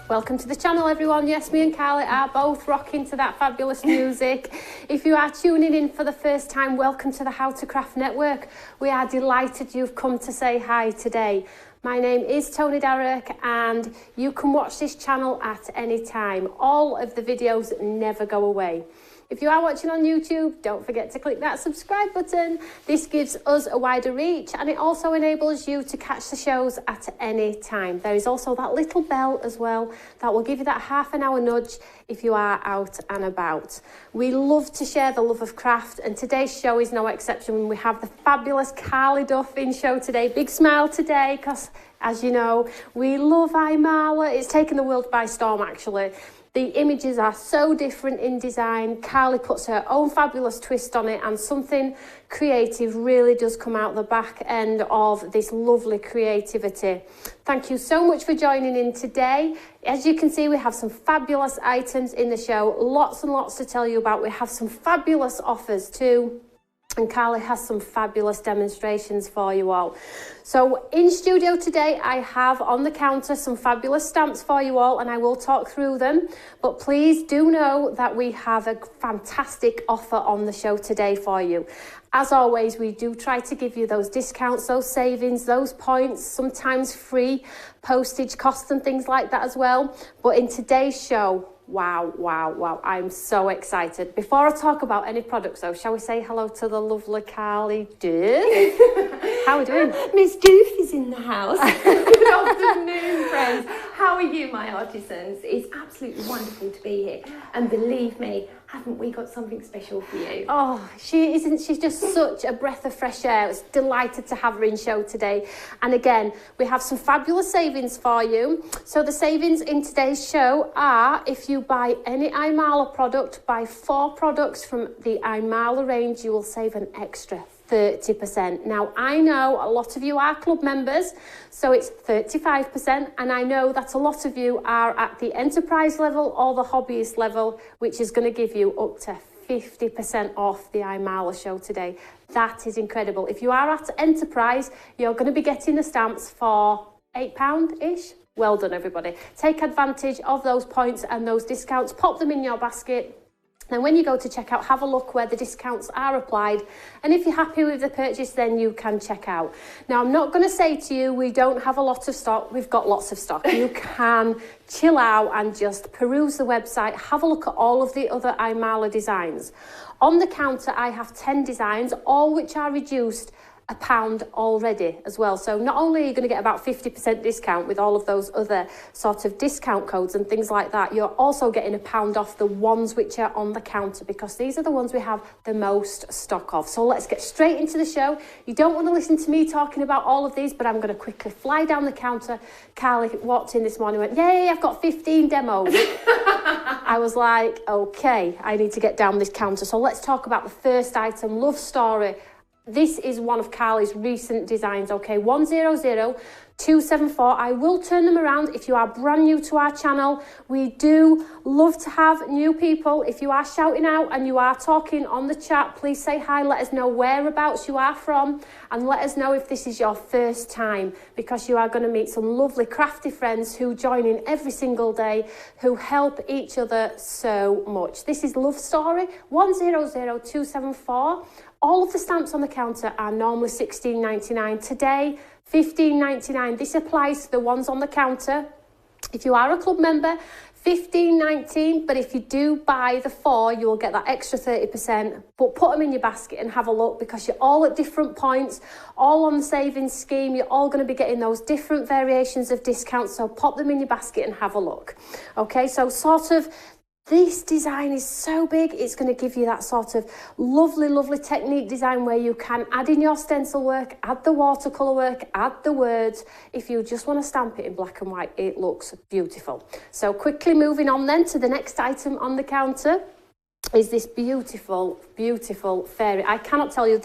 Welcome to the channel, everyone. Yes, me and Carly are both rocking to that fabulous music. If you are tuning in for the first time, welcome to the How to Craft Network. We are delighted you've come to say hi today. My name is Toni and you can watch this channel at any time. All of the videos never go away. If you are watching on YouTube, don't forget to click that subscribe button. This gives us a wider reach and it also enables you to catch the shows at any time. There is also that little bell as well that will give you that half an hour nudge if you are out and about. We love to share the love of craft and today's show is no exception. We have the fabulous Carly Duff in show today. Big smile today because, as you know, we love Imala. It's taken the world by storm actually. The images are so different in design. Carly puts her own fabulous twist on it and something creative really does come out the back end of this lovely creativity. Thank you so much for joining in today. As you can see, we have some fabulous items in the show. Lots and lots to tell you about. We have some fabulous offers too. And Carly has some fabulous demonstrations for you all. So in studio today, I have on the counter some fabulous stamps for you all and I will talk through them. But please do know that we have a fantastic offer on the show today for you. As always, we do try to give you those discounts, those savings, those points, sometimes free postage costs and things like that as well. But in today's show, wow, I'm so excited. Before I talk about any products though, shall we say hello to the lovely Carly Duff? How are we doing? Miss Doof is in the house. Good afternoon, friends. How are you, my artisans? It's absolutely wonderful to be here. And believe me, haven't we got something special for you? Oh, she's just such a breath of fresh air. I was delighted to have her in show today. And again, we have some fabulous savings for you. So the savings in today's show are, if you buy any Imala product, buy 4 products from the Imala range, you will save an extra 30%. Now, I know a lot of you are club members, so it's 35%, and I know that a lot of you are at the enterprise level or the hobbyist level, which is going to give you up to 50% off the Imala show today. That is incredible. If you are at enterprise, you're going to be getting the stamps for £8-ish. Well done, everybody. Take advantage of those points and those discounts. Pop them in your basket. And when you go to checkout, have a look where the discounts are applied. And if you're happy with the purchase, then you can check out. Now, I'm not going to say to you, we don't have a lot of stock. We've got lots of stock. You can chill out and just peruse the website. Have a look at all of the other Imala designs. On the counter, I have 10 designs, all which are reduced £1 already as well. So not only are you going to get about 50% discount with all of those other sort of discount codes and things like that, you're also getting £1 off the ones which are on the counter because these are the ones we have the most stock of. So let's get straight into the show. You don't want to listen to me talking about all of these, but I'm going to quickly fly down the counter. Carly walked in this morning and went, yay, I've got 15 demos. I was like, okay, I need to get down this counter. So let's talk about the first item, Love Story. This is one of Carly's recent designs, okay, 100274. I will turn them around if you are brand new to our channel. We do love to have new people. If you are shouting out and you are talking on the chat, please say hi, let us know whereabouts you are from and let us know if this is your first time because you are going to meet some lovely crafty friends who join in every single day, who help each other so much. This is Love Story 100274. All of the stamps on the counter are normally $16.99. Today, $15.99. This applies to the ones on the counter. If you are a club member, $15.19, but if you do buy the 4, you will get that extra 30%. But put them in your basket and have a look because you're all at different points, all on the savings scheme. You're all going to be getting those different variations of discounts. So pop them in your basket and have a look. Okay, so sort of this design is so big, it's going to give you that sort of lovely technique design where you can add in your stencil work, add the watercolour work, add the words. If you just want to stamp it in black and white, it looks beautiful. So quickly moving on then to the next item on the counter. is this beautiful, beautiful fairy. I cannot tell you,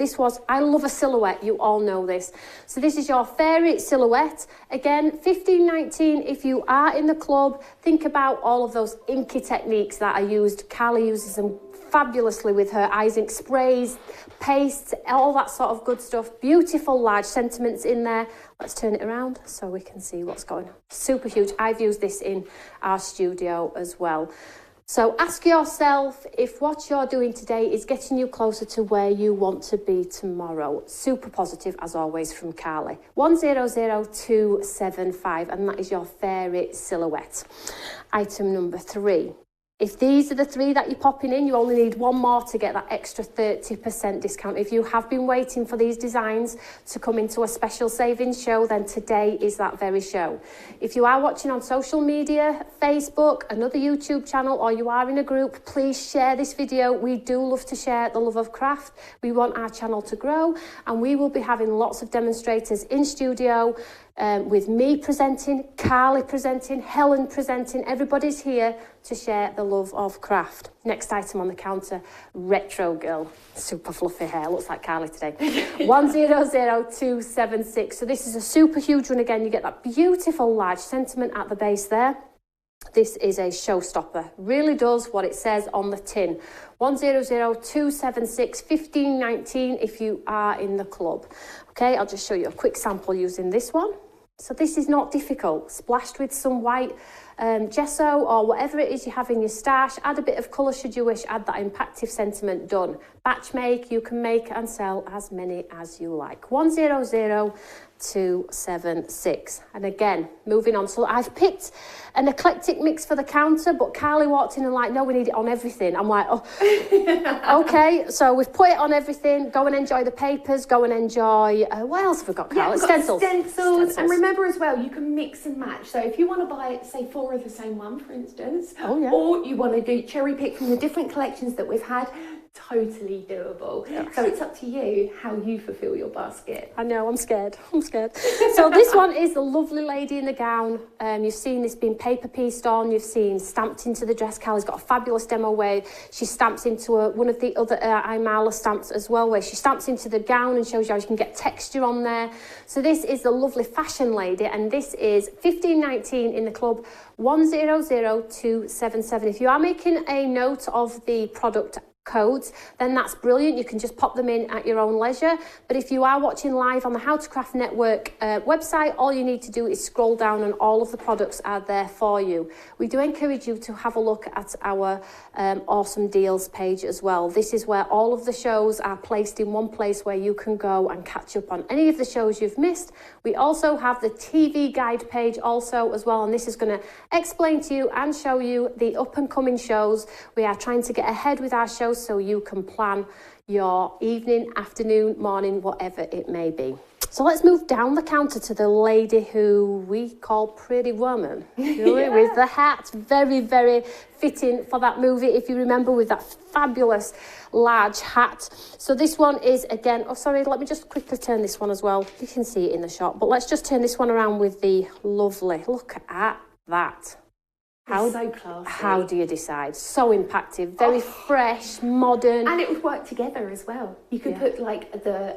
I love a silhouette, you all know this. So this is your fairy silhouette. Again, $15.19 if you are in the club. Think about all of those inky techniques that are used. Carly uses them fabulously with her eyes ink sprays, pastes, all that sort of good stuff. Beautiful large sentiments in there. Let's turn it around so we can see what's going on. Super huge. I've used this in our studio as well. So ask yourself if what you're doing today is getting you closer to where you want to be tomorrow. Super positive, as always, from Carly. 100275, and that is your fairy silhouette. Item number 3. If these are the 3 that you're popping in, you only need 1 more to get that extra 30% discount. If you have been waiting for these designs to come into a special savings show, then today is that very show. If you are watching on social media, Facebook, another YouTube channel, or you are in a group, please share this video. We do love to share the love of craft. We want our channel to grow, and we will be having lots of demonstrators in studio, with me presenting, Carly presenting, Helen presenting. Everybody's here to share the love of craft. Next item on the counter, retro girl. Super fluffy hair, looks like Carly today. 100276. So this is a super huge one again. You get that beautiful large sentiment at the base there. This is a showstopper. Really does what it says on the tin. 100276, $15.19 if you are in the club. Okay, I'll just show you a quick sample using this one. So this is not difficult. Splashed with some white gesso or whatever it is you have in your stash. Add a bit of colour should you wish. Add that impactive sentiment. Done. Batch make. You can make and sell as many as you like. 100276. And again, moving on. So I've picked an eclectic mix for the counter, but Carly walked in and like, no, we need it on everything. I'm like, oh, okay. So we've put it on everything. Go and enjoy the papers. Go and enjoy, what else have we got, Carly? Yeah, stencils. And remember as well, you can mix and match. So if you want to buy, say, 4 of the same one, for instance, or you want to do cherry pick from the different collections that we've had, totally doable. Yeah. So it's up to you how you fulfill your basket. I know, I'm scared. So this one is the lovely lady in the gown. You've seen this being paper pieced on. You've seen stamped into the dress. Carly's got a fabulous demo where she stamps into one of the other Imala stamps as well, where she stamps into the gown and shows you how you can get texture on there. So this is the lovely fashion lady, and this is $15.19 in the club. 100277. If you are making a note of the product codes, then that's brilliant. You can just pop them in at your own leisure. But if you are watching live on the How to Craft Network website, all you need to do is scroll down and all of the products are there for you. We do encourage you to have a look at our awesome deals page as well. This is where all of the shows are placed in one place where you can go and catch up on any of the shows you've missed. We also have the TV guide page also as well, and this is going to explain to you and show you the up and coming shows. We are trying to get ahead with our shows so you can plan your evening, afternoon, morning, whatever it may be. So let's move down the counter to the lady who we call Pretty Woman, with the hat. Very, very fitting for that movie, if you remember, with that fabulous large hat. So this one is, again, oh, sorry, let me just quickly turn this one as well. You can see it in the shot, but let's just turn this one around with the lovely, look at that. So classy. How do you decide? So impacttive, very fresh, modern. And it would work together as well. You could put like the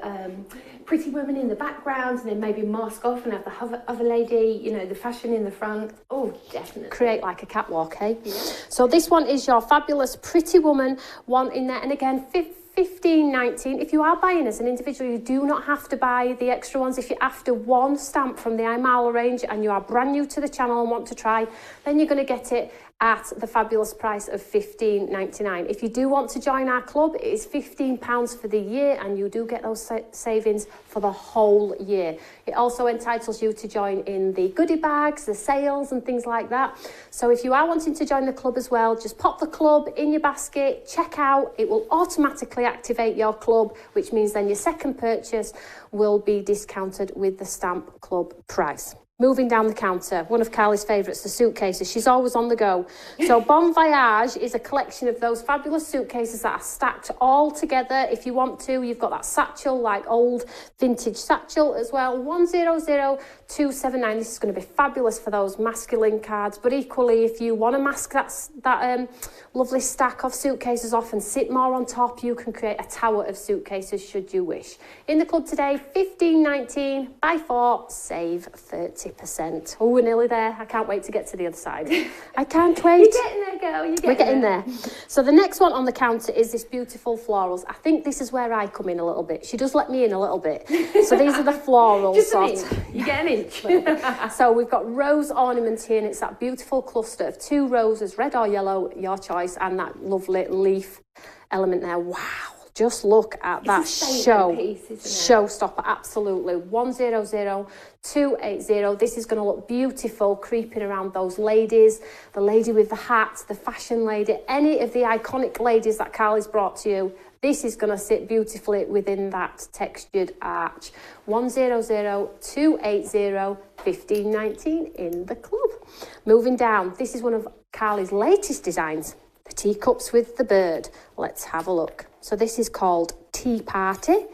Pretty Woman in the background and then maybe mask off and have the other lady, you know, the fashion in the front. Oh, definitely. Create like a catwalk, eh? Yeah. So this one is your fabulous Pretty Woman one in there. And again, $15.19. If you are buying as an individual, you do not have to buy the extra ones. If you're after one stamp from the Imala range and you are brand new to the channel and want to try, then you're going to get it at the fabulous price of $15.99. If you do want to join our club, it is £15 for the year, and you do get those savings for the whole year. It also entitles you to join in the goodie bags, the sales and things like that. So if you are wanting to join the club as well, just pop the club in your basket, check out, it will automatically activate your club, which means then your second purchase will be discounted with the stamp club price. Moving down the counter, one of Carly's favourites, the suitcases. She's always on the go. So Bon Voyage is a collection of those fabulous suitcases that are stacked all together. If you want to, you've got that satchel, like old vintage satchel as well. 100279. This is going to be fabulous for those masculine cards. But equally, if you want to mask that lovely stack of suitcases off and sit more on top, you can create a tower of suitcases should you wish. In the club today, 15.19, buy 4, save 30%. Oh, we're nearly there. I can't wait to get to the other side. I can't wait. You're getting there, girl. We're getting there. So the next one on the counter is this beautiful florals. I think this is where I come in a little bit. She does let me in a little bit. So these are the florals. Just an inch. You get an inch. So we've got rose ornament here, and it's that beautiful cluster of 2 roses, red or yellow, your choice, and that lovely leaf element there. Wow. Just look at that showstopper, absolutely. 100280. This is going to look beautiful, creeping around those ladies, the lady with the hat, the fashion lady, any of the iconic ladies that Carly's brought to you. This is going to sit beautifully within that textured arch. 100280, 1519 in the club. Moving down, this is one of Carly's latest designs, the teacups with the bird. Let's have a look. So this is called Tea Party.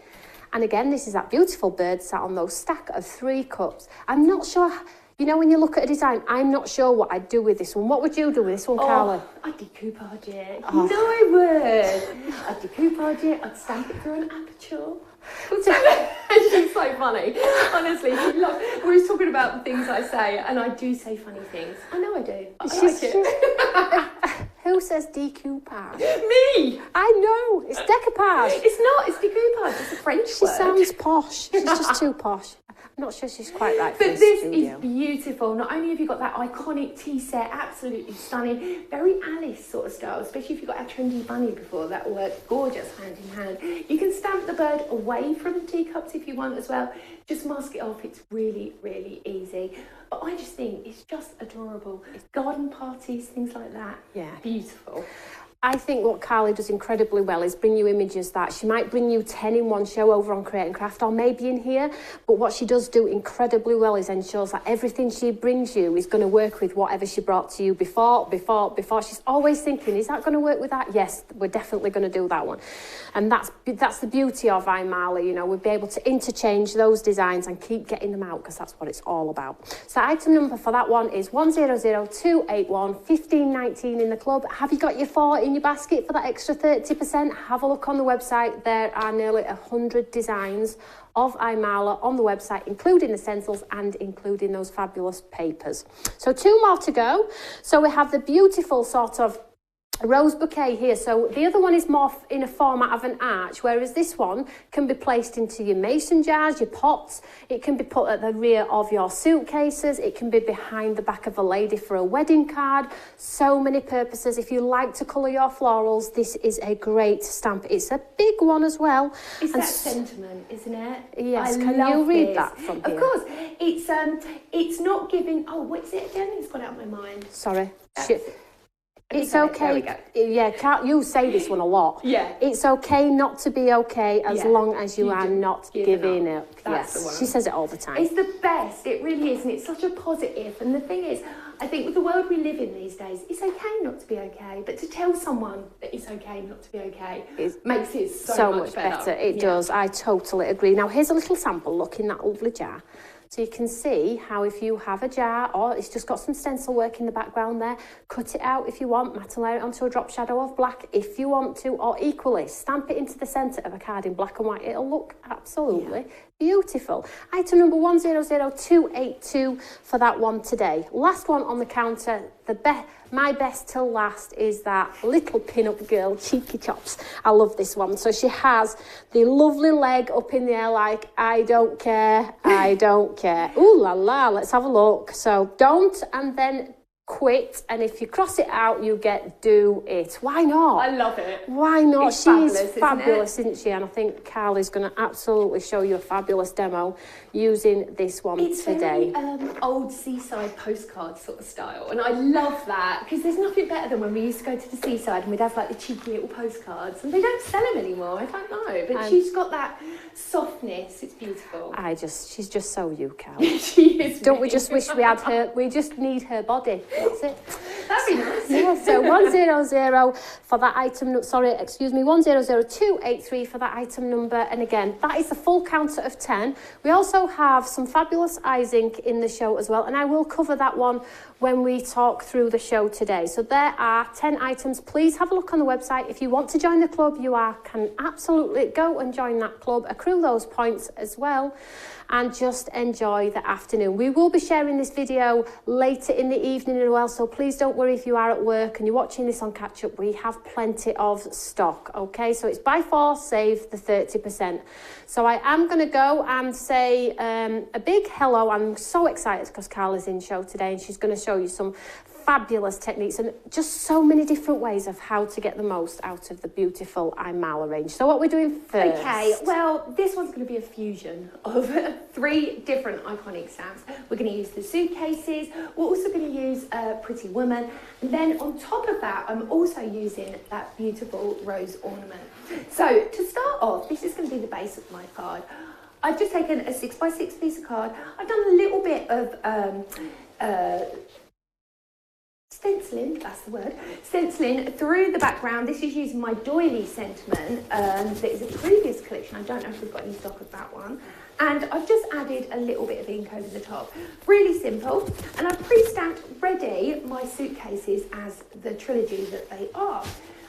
And again, this is that beautiful bird sat on those stack of 3 cups. I'm not sure, you know, when you look at a design, I'm not sure what I'd do with this one. What would you do with this one, Carla? I'd decoupage it. Oh. No, I would. I'd decoupage it. I'd stamp it through an aperture. It's just so funny. Honestly, we're just talking about the things I say, and I do say funny things. I know I do. I like it. Who says decoupage? Me! I know, it's decoupage. It's not, it's decoupage. It's a French word. She sounds posh. She's just too posh. I'm not sure she's quite right for But this is beautiful. Not only have you got that iconic tea set, absolutely stunning, very Alice sort of style, especially if you've got a trendy bunny before, that will work gorgeous hand in hand. You can stamp the bird away from the teacups if you want as well. Just mask it off. It's really, really easy. But I just think it's just adorable. It's garden parties, things like that. Yeah. Beautiful. I think what Carly does incredibly well is bring you images that she might bring you 10 in one show over on Create and Craft, or maybe in here, but what she does do incredibly well is ensures that everything she brings you is going to work with whatever she brought to you before. She's always thinking, is that going to work with that? Yes, we're definitely going to do that one. And that's the beauty of Imala, you know, we'll be able to interchange those designs and keep getting them out, because that's what it's all about. So item number for that one is 100281, 1519 in the club. Have you got your 4 in your basket for that extra 30%? Have a look on the website. There are nearly 100 designs of Imala on the website, including the stencils and including those fabulous papers. So 2 more to go. So we have the beautiful sort of rose bouquet here. So the other one is more in a format of an arch, whereas this one can be placed into your mason jars, your pots. It can be put at the rear of your suitcases. It can be behind the back of a lady for a wedding card. So many purposes. If you like to colour your florals, this is a great stamp. It's a big one as well. It's that sentiment, isn't it? Yes. Can you read that from here? Of course. It's not giving. Oh, what's it again? It's gone out of my mind. Sorry. It's okay. Yeah, you say this one a lot. Yeah. It's okay not to be okay as long as you are not giving up. That's the yes, one. she says it all the time. It's the best. It really is, and it's such a positive. And the thing is, I think with the world we live in these days, it's okay not to be okay. But to tell someone that it's okay not to be okay makes it so much better. It does. I totally agree. Now, here's a little sample. Look in that lovely jar. So you can see how if you have a jar, or it's just got some stencil work in the background there, cut it out if you want, matte and layer it onto a drop shadow of black if you want to, or equally stamp it into the centre of a card in black and white. It'll look absolutely beautiful. Item number 100282 for that one today. Last one on the counter, my best till last is that little pin-up girl, Cheeky Chops. I love this one. So she has the lovely leg up in the air like, I don't care, I don't care. Ooh la la, let's have a look. So don't, and then quit, and if you cross it out, you get do it. Why not? I love it. Why not? It's She's fabulous, isn't she? And I think Carly's going to absolutely show you a fabulous demo using this one today. Very old seaside postcard sort of style, and I love that because there's nothing better than when we used to go to the seaside and we'd have like the cheeky little postcards, and they don't sell them anymore. I don't know, but she's got that softness. It's beautiful. She's just so you, Carly. She is. Don't we just wish we had her? We just need her body. That's it. That'd be nice. Yeah, so 100 for that item, sorry, excuse me, 1000283 for that item number. And again, that is the full counter of 10. We also have some fabulous eyes ink in the show as well, and I will cover that one when we talk through the show today. So there are 10 items. Please have a look on the website. If you want to join the club, you can absolutely go and join that club, accrue those points as well, and just enjoy the afternoon. We will be sharing this video later in the evening as well, so please don't worry if you are at work and you're watching this on catch up. We have plenty of stock, okay? So it's buy 4, save the 30%. So I am going to go and say a big hello. I'm so excited because Carla's in show today and she's going to show you some fabulous techniques and just so many different ways of how to get the most out of the beautiful Imala range. So what we're doing first? Okay, well, this one's going to be a fusion of 3 different iconic stamps. We're going to use the suitcases. We're also going to use Pretty Woman. And then on top of that, I'm also using that beautiful rose ornament. So to start off, this is going to be the base of my card. I've just taken a 6x6 piece of card. I've done a little bit of stenciling, that's the word, stenciling through the background. This is using my doily sentiment that is a previous collection. I don't know if we've got any stock of that one. And I've just added a little bit of ink over the top. Really simple. And I've pre-stamped ready my suitcases as the trilogy that they are.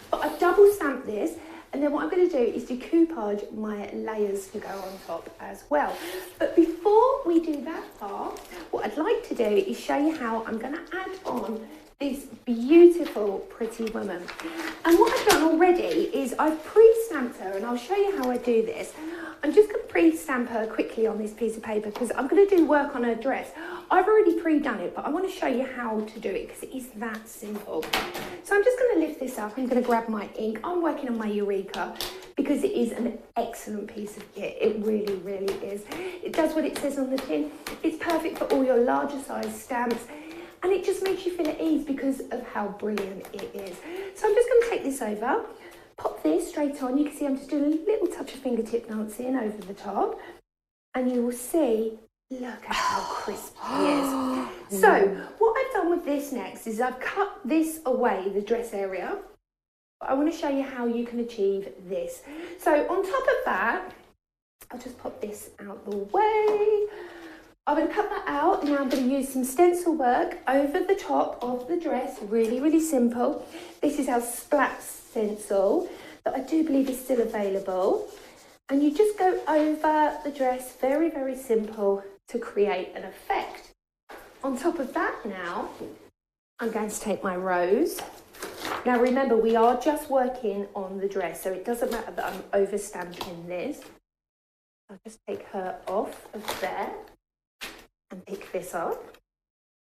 But I've double stamped this, and then what I'm going to do is decoupage my layers to go on top as well. But before we do that part, what I'd like to do is show you how I'm going to add on this beautiful Pretty Woman. And what I've done already is I've pre-stamped her, and I'll show you how I do this. I'm just going to pre-stamp her quickly on this piece of paper because I'm going to do work on her dress. I've already pre-done it, but I want to show you how to do it because it is that simple. So I'm just going to lift this up. I'm going to grab my ink. I'm working on my Eureka because it is an excellent piece of kit. It really, really is. It does what it says on the tin. It's perfect for all your larger size stamps. And it just makes you feel at ease because of how brilliant it is. So I'm just going to take this over, pop this straight on. You can see I'm just doing a little touch of fingertip dancing over the top. And you will see, look at how crisp it is. So what I've done with this next is I've cut this away, the dress area. But I want to show you how you can achieve this. So on top of that, I'll just pop this out the way. I'm going to cut that out. Now I'm going to use some stencil work over the top of the dress. Really, really simple. This is our splat stencil that I do believe is still available. And you just go over the dress, very, very simple, to create an effect. On top of that now, I'm going to take my rose. Now remember, we are just working on the dress, so it doesn't matter that I'm over stamping this. I'll just take her off of there and pick this up.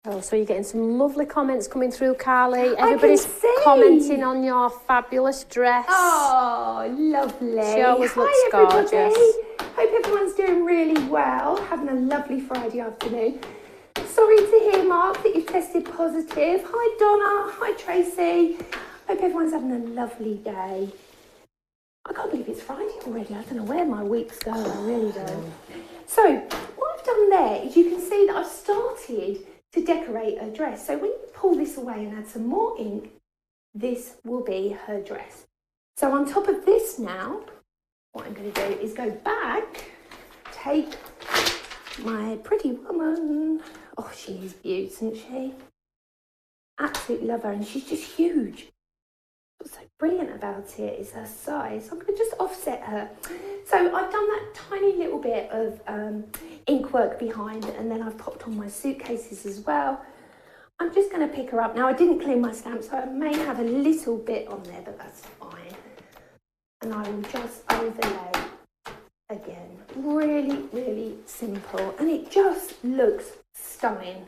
Oh, so you're getting some lovely comments coming through, Carly. Everybody's commenting on your fabulous dress. Oh, lovely. She always looks gorgeous. gorgeous. Hope everyone's doing really well, having a lovely Friday afternoon. Sorry to hear, Mark, that you've tested positive. Hi, Donna. Hi, Tracy. Hope everyone's having a lovely day. I can't believe it's Friday already. I don't know where my week's going. I really don't. So what I've done there is you can see that I've started to decorate her dress. So when you pull this away and add some more ink, this will be her dress. So on top of this now, what I'm going to do is go back, take my Pretty Woman. Oh, she is beautiful, isn't she? Absolutely love her, and she's just huge. What's so brilliant about it is her size. I'm going to just offset her. So I've done that tiny little bit of ink work behind, and then I've popped on my suitcases as well. I'm just going to pick her up. Now, I didn't clean my stamp, so I may have a little bit on there, but that's fine. And I will just overlay again. Really, really simple. And it just looks stunning.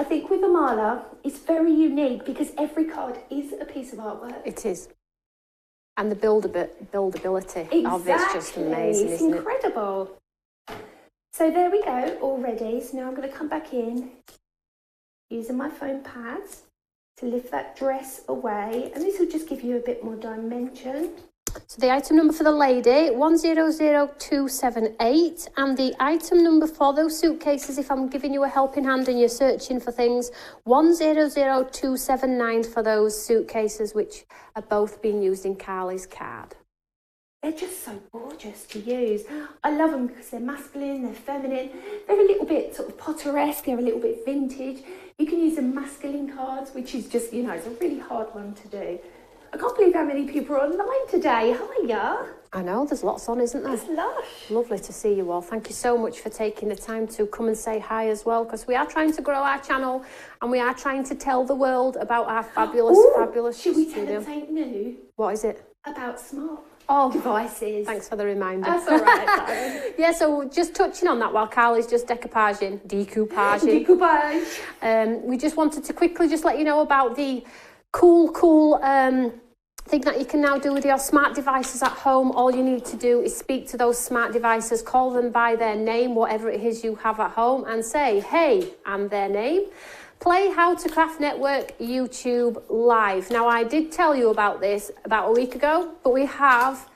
I think with Imala, it's very unique because every card is a piece of artwork. It is. And the buildability of it's just amazing, it's isn't incredible. So there we go already. So now I'm going to come back in using my foam pads to lift that dress away. And this will just give you a bit more dimension. So the item number for the lady, 100278, and the item number for those suitcases, if I'm giving you a helping hand and you're searching for things, 100279 for those suitcases, which are both being used in Carly's card. They're just so gorgeous to use. I love them because they're masculine, they're feminine, they're a little bit sort of Potteresque, they're a little bit vintage. You can use the masculine cards, which is just, you know, it's a really hard one to do. I can't believe how many people are online today. Hiya. I know, there's lots on, isn't there? It's lush. Lovely to see you all. Thank you so much for taking the time to come and say hi as well, because we are trying to grow our channel and we are trying to tell the world about our fabulous should we studio. tell them something new? What is it? About smart Oh, devices. Thanks for the reminder. That's all right. Yeah, so just touching on that while Carly's just decoupaging. Decoupage. We just wanted to quickly just let you know about the cool thing that you can now do with your smart devices at home. All you need to do is speak to those smart devices, call them by their name, whatever it is you have at home, and say, hey, and their name. Play How to Craft Network YouTube Live. Now, I did tell you about this about a week ago, but we have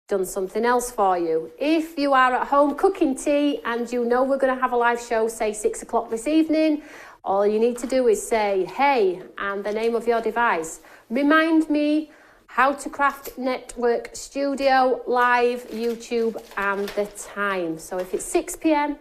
done something else for you. If you are at home cooking tea and you know we're going to have a live show, say 6 o'clock this evening, all you need to do is say, hey, and the name of your device. Remind me How to Craft Network Studio Live YouTube and the time. So if it's 6 p.m,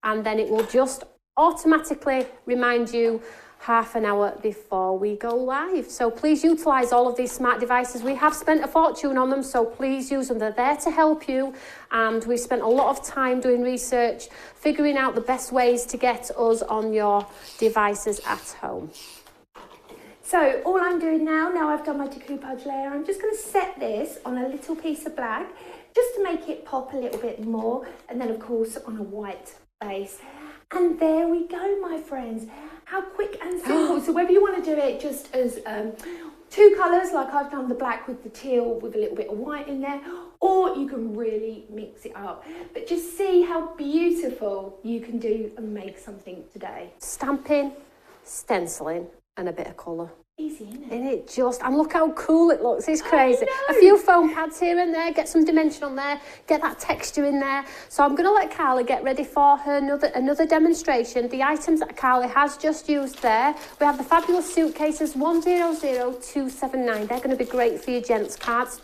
and then it will just automatically remind you half an hour before we go live. So please utilise all of these smart devices. We have spent a fortune on them, so please use them. They're there to help you, and we've spent a lot of time doing research, figuring out the best ways to get us on your devices at home. So all I'm doing now I've done my decoupage layer, I'm just going to set this on a little piece of black just to make it pop a little bit more, and then of course on a white base. And there we go, my friends. How quick and simple. So whether you want to do it just as two colours, like I've done the black with the teal with a little bit of white in there, or you can really mix it up. But just see how beautiful you can do and make something today. Stamping, stenciling, and a bit of colour. Easy, isn't it? And it just, and look how cool it looks, it's crazy. A few foam pads here and there, get some dimension on there, get that texture in there. So I'm going to let Carly get ready for her another demonstration. The items that Carly has just used there, we have the fabulous suitcases 100279. They're going to be great for your gents cards.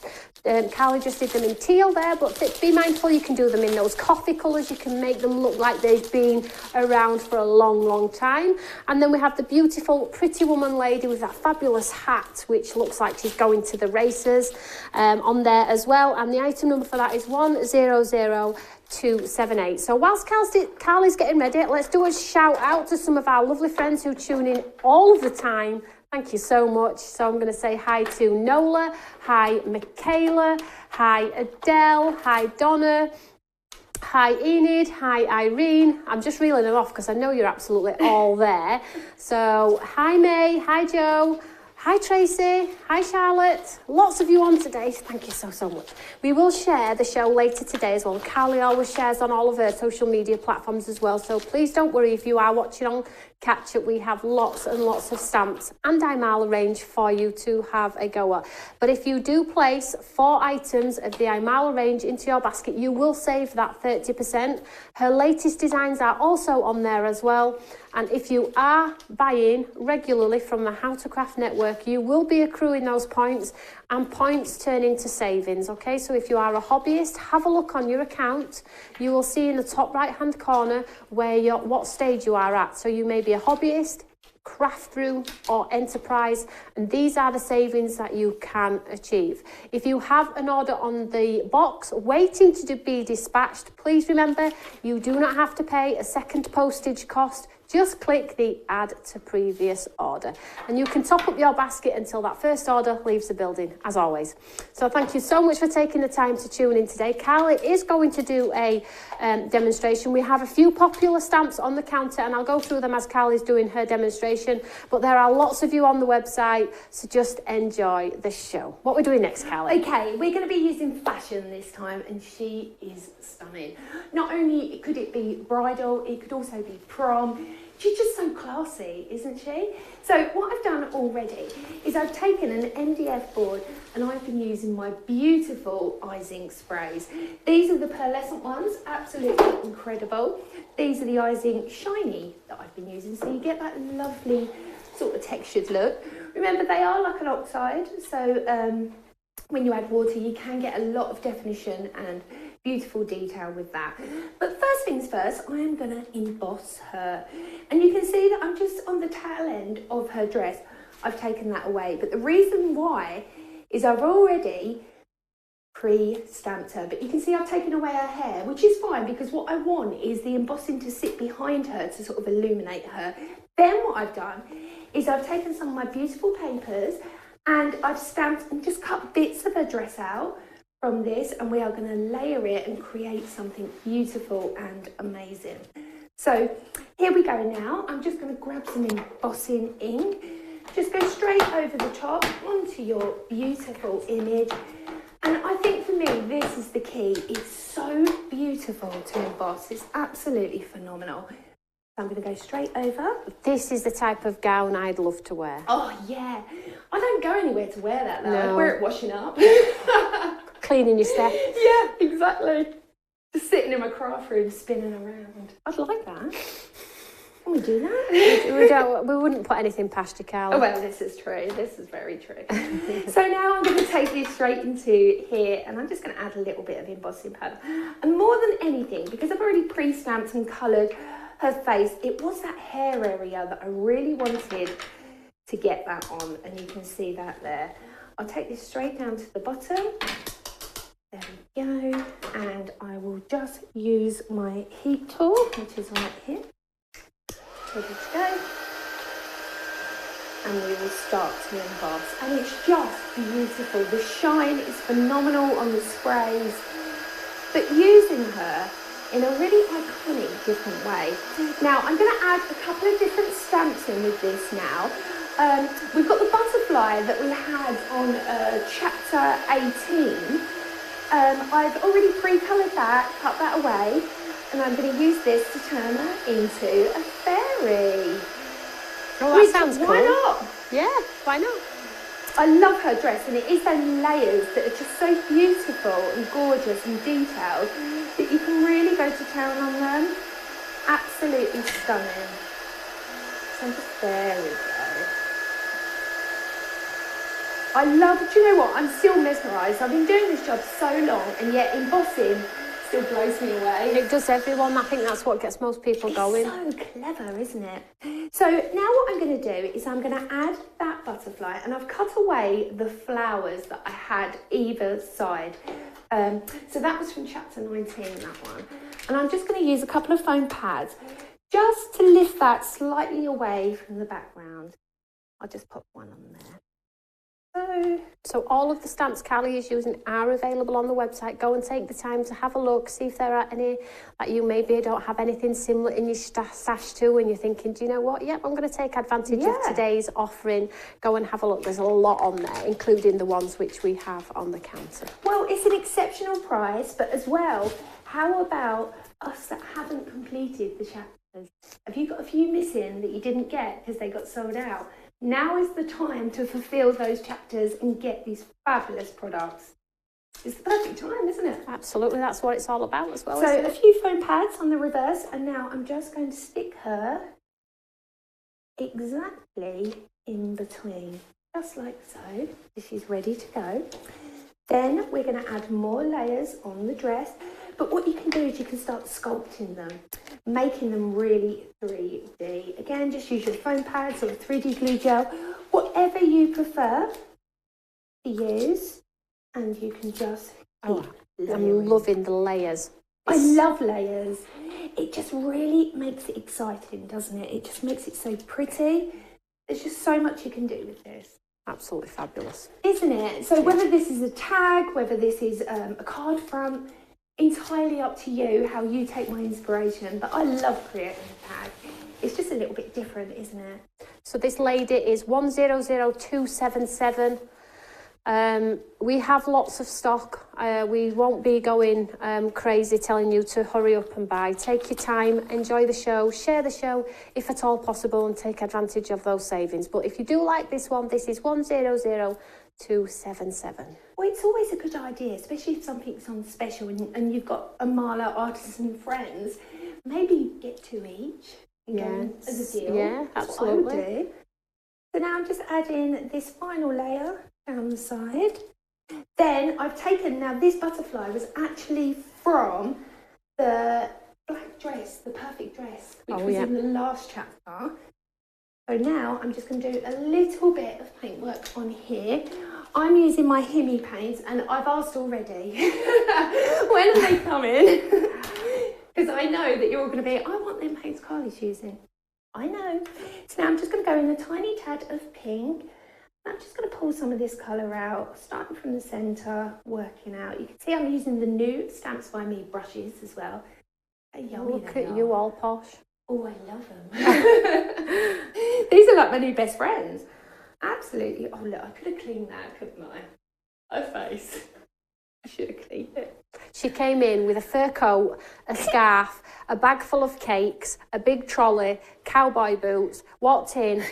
Carly just did them in teal there, but be mindful you can do them in those coffee colours. You can make them look like they've been around for a long time. And then we have the beautiful Pretty Woman lady with that fabulous hat, which looks like she's going to the races, on there as well. And the item number for that is 100278. So whilst Carly's getting ready, let's do a shout out to some of our lovely friends who tune in all of the time. Thank you so much. So I'm going to say hi to Nola, hi Michaela, hi Adele, hi Donna, hi Enid, hi Irene. I'm just reeling them off because I know you're absolutely all there. So hi May, hi Joe, hi Tracy, hi Charlotte. Lots of you on today. Thank you so much. We will share the show later today as well. Carly always shares on all of her social media platforms as well. So please don't worry if you are watching on Catch Up. We have lots and lots of stamps and Imala range for you to have a go at. But if you do place 4 items of the Imala range into your basket, you will save that 30%. Her latest designs are also on there as well. And if you are buying regularly from the How to Craft Network, you will be accruing those points, and points turn into savings, okay? So if you are a hobbyist, have a look on your account. You will see in the top right-hand corner what stage you are at. So you may be a hobbyist, craft room or enterprise, and these are the savings that you can achieve. If you have an order on the box waiting to be dispatched, please remember you do not have to pay a second postage cost just click the add to previous order and you can top up your basket until that first order leaves the building, as always. So thank you so much for taking the time to tune in today. Carly is going to do a demonstration. We have a few popular stamps on the counter and I'll go through them as Carly's doing her demonstration, but there are lots of you on the website, so just enjoy the show. What are we doing next, Carly? Okay, we're going to be using fashion this time, and she is stunning. Not only could it be bridal, it could also be prom. She's just so classy, isn't she? So what I've done already is I've taken an MDF board and I've been using my beautiful Ice Ink sprays. These are the pearlescent ones, absolutely incredible. These are the Ice Ink shiny that I've been using, so you get that lovely sort of textured look. Remember, they are like an oxide, so when you add water, you can get a lot of definition and beautiful detail with that. But first things first, I am going to emboss her. And you can see that I'm just on the tail end of her dress. I've taken that away. But the reason why is I've already pre-stamped her. But you can see I've taken away her hair, which is fine because what I want is the embossing to sit behind her to sort of illuminate her. Then what I've done is I've taken some of my beautiful papers and I've stamped and just cut bits of her dress out from this, and we are going to layer it and create something beautiful and amazing. So here we go now. I'm just going to grab some embossing ink. Just go straight over the top onto your beautiful image. And I think for me, this is the key. It's so beautiful to emboss. It's absolutely phenomenal. I'm going to go straight over. This is the type of gown I'd love to wear. Oh, yeah. I don't go anywhere to wear that, though. No. I wear it washing up. Cleaning your step. Yeah, exactly. Just sitting in my craft room, spinning around. I'd like that. Can we do that? We wouldn't put anything past you, Carly. Oh, well, this is true. This is very true. So now I'm going to take this straight into here, and I'm just going to add a little bit of embossing powder. And more than anything, because I've already pre-stamped and coloured her face, it was that hair area that I really wanted to get that on, and you can see that there. I'll take this straight down to the bottom. There we go. And I will just use my heat tool, which is right here. Ready to go. And we will start to emboss. And it's just beautiful. The shine is phenomenal on the sprays. But using her in a really iconic different way. Now I'm going to add a couple of different stamps in with this now. We've got the butterfly that we had on chapter 18. I've already pre-coloured that, cut that away, and I'm going to use this to turn her into a fairy. Oh, that sounds cool. Why not? Yeah, why not? I love her dress, and it is those layers that are just so beautiful and gorgeous and detailed that you can really go to town on them. Absolutely stunning. So there we go. I love, do you know what? I'm still mesmerised. I've been doing this job so long, and yet embossing still blows me away. It does everyone. I think that's what gets most people going. It's so clever, isn't it? So now what I'm going to do is I'm going to add that butterfly, and I've cut away the flowers that I had either side. So that was from chapter 19, that one. And I'm just going to use a couple of foam pads just to lift that slightly away from the background. I'll just pop one on there. So all of the stamps Carly is using are available on the website. Go and take the time to have a look, see if there are any that you maybe don't have anything similar in your stash to, and you're thinking, do you know what? Yep, I'm going to take advantage of today's offering. Go and have a look. There's a lot on there, including the ones which we have on the counter. Well, it's an exceptional price, but as well, how about us that haven't completed the chapters? Have you got a few missing that you didn't get because they got sold out? Now is the time to fulfill those chapters and get these fabulous products. It's the perfect time, isn't it? Absolutely, that's what it's all about as well. So a few foam pads on the reverse, and now I'm just going to stick her exactly in between, just like so. She's ready to go. Then we're going to add more layers on the dress. But what you can do is you can start sculpting them, making them really 3D. Again, just use your foam pads or 3D glue gel, whatever you prefer to use, and you can just keep I'm loving the layers. I love layers. It just really makes it exciting, doesn't it? It just makes it so pretty. There's just so much you can do with this. Absolutely fabulous. Isn't it? So whether this is a tag, whether this is a card front, entirely up to you how you take my inspiration. But I love creating a tag. It's just a little bit different, isn't it? So this lady is 100277. We have lots of stock. We won't be going crazy telling you to hurry up and buy. Take your time, enjoy the show, share the show if at all possible, and take advantage of those savings. But if you do like this one, this is 100277. Well, it's always a good idea, especially if something's on special and you've got Imala artisan friends. Maybe get 2 each. Yes. As a deal. Yeah, That's absolutely. what I would do. So now I'm just adding this final layer down the side. Then I've taken, now this butterfly was actually from the black dress, the perfect dress, which was in the last chapter. So now I'm just going to do a little bit of paintwork on here. I'm using my Himi paints, and I've asked already, when are they coming? Because I know that you're all going to be, I want them paints Carly's using. I know. So now I'm just going to go in a tiny tad of pink. I'm just going to pull some of this colour out, starting from the centre, working out. You can see I'm using the new Stamps by Me brushes as well. Look at you all posh. Oh, I love them. These are like my new best friends. Absolutely. Oh, look, I could have cleaned that, couldn't I? My face. I should have cleaned it. She came in with a fur coat, a scarf, a bag full of cakes, a big trolley, cowboy boots, walked in.